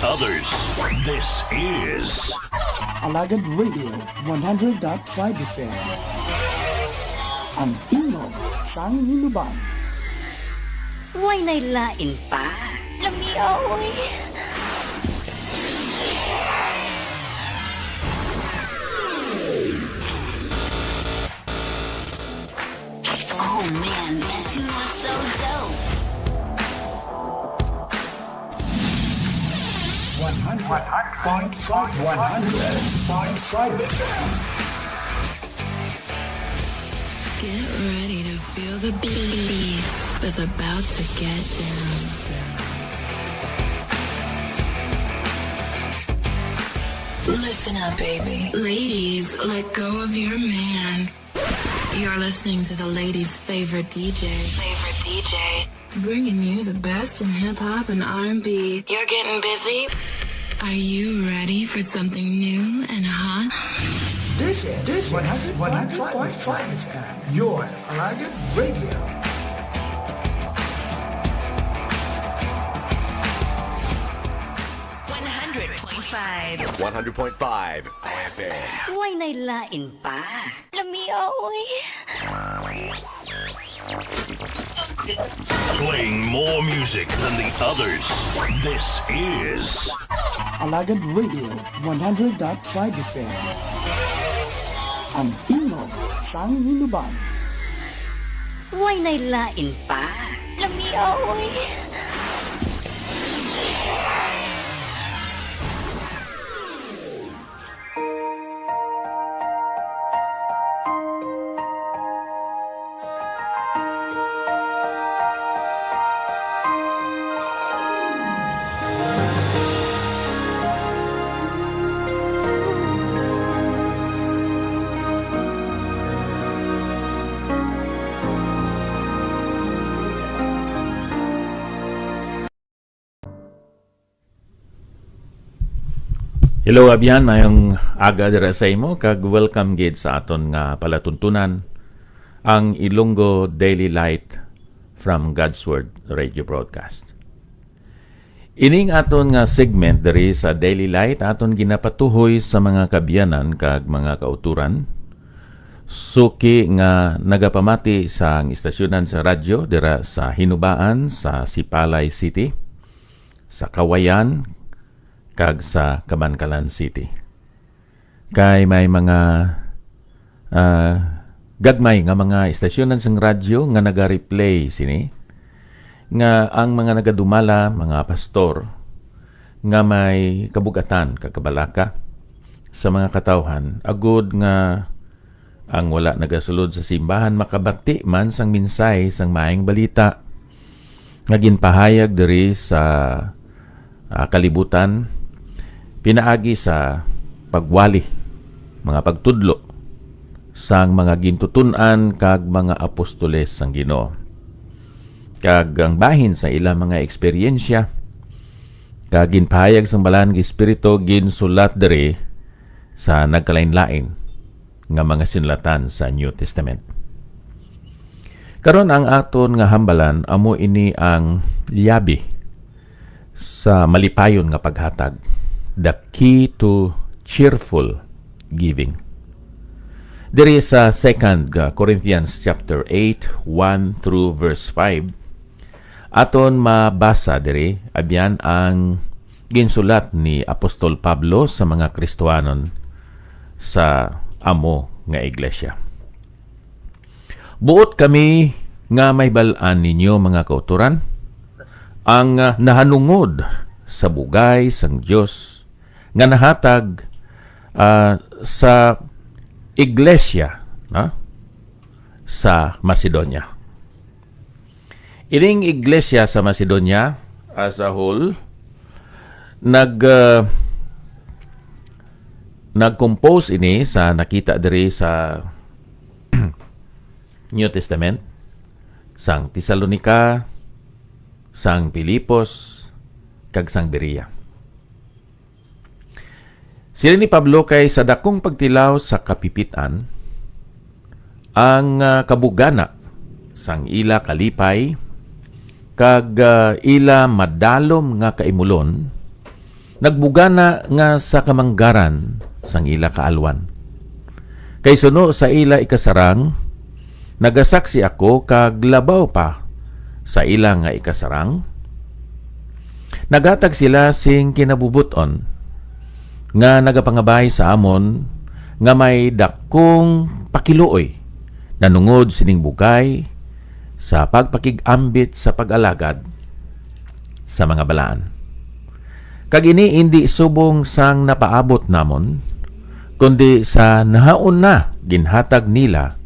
others. This is Alagad Radio 100.5 FM. Ang tingog sang hinuban. Huwag nailain pa. Lamiaoy. Oh man, that tune was so dope. 100.5 FM. Get ready to feel the beats. It's about to get down. Listen up, baby. Ladies, let go of your man. You're listening to the ladies' favorite DJ. Bringing you the best in hip-hop and R&B. You're getting busy? Are you ready for something new and hot? This is 100.5 FM. Your Alagad Radio. $100.5. 100.5 FM. Huwag nailain pa. Lamiaoy. Playing more music than the others. This is Alagad Radio 100.5 FM. Ang tingog sang hinuban. Huwag nailain pa. Lamiaoy. Hello abyan, mayong aga dira sa imo kag welcome gid sa aton nga palatuntunan ang Ilonggo Daily Light from God's Word Radio Broadcast. Ining aton nga segment diri sa Daily Light aton ginapatuhoy sa mga kabyanan kag mga kauturan suki nga nagapamati sa istasyonan sa radyo dira sa Hinubaan sa Sipalay City, sa Kawayan kag sa Kabankalan City. Kay may mga gagmay nga mga istasyonan sang radyo nga naga-replay sini nga ang mga nagadumala, mga pastor nga may kabugatan kakabalaka sa mga katawhan agud nga ang wala nagasulod sa simbahan makabati man sang minsay sang maayong balita nga ginpahayag diri sa kalibutan pinaagi sa pagwali, mga pagtudlo sang mga gintutunan kag mga apostoles sang Ginoo. Kag ang bahin sa ilang mga eksperyensya kag ginpahayag sang balaan nga espiritu ginsulat diri sa nagkalain-lain nga mga sinulatan sa New Testament. Karon ang aton nga hambalan amo ini ang liyabi sa malipayon nga paghatag. The key to cheerful giving. Diri sa 2 Corinthians chapter 8, 1 through verse 5, aton mabasa diri abyan ang ginsulat ni Apostol Pablo sa mga Kristohanon sa amo nga iglesia. Buot kami nga may balaan ninyo mga kauturan, ang nahanungod sa bugay sang Dios nga nahatag sa iglesia sa Macedonia. Ining iglesia sa Macedonia as a whole nag-compose ini sa nakita diri sa New Testament sang Tesalonica, sang Pilipos, kag sang Berea. Sila ni Pablo kay sa dakong pagtilaw sa kapipitan ang kabugana sang ila kalipay kag ila madalom nga kaimulon nagbugana nga sa kamanggaran sang ila kaalwan. Kay suno sa ila ikasarang, nagasaksi ako kag labaw pa sa ila nga ikasarang. Nagatag sila sing kinabubuton nga nagapangabay sa amon nga may dakong pakiluoy nanungod sining bugay sa pagpakigambit sa pag-alagad sa mga balaan. Kag ini hindi subong sang napaabot namon, kundi sa nahaon na ginhatag nila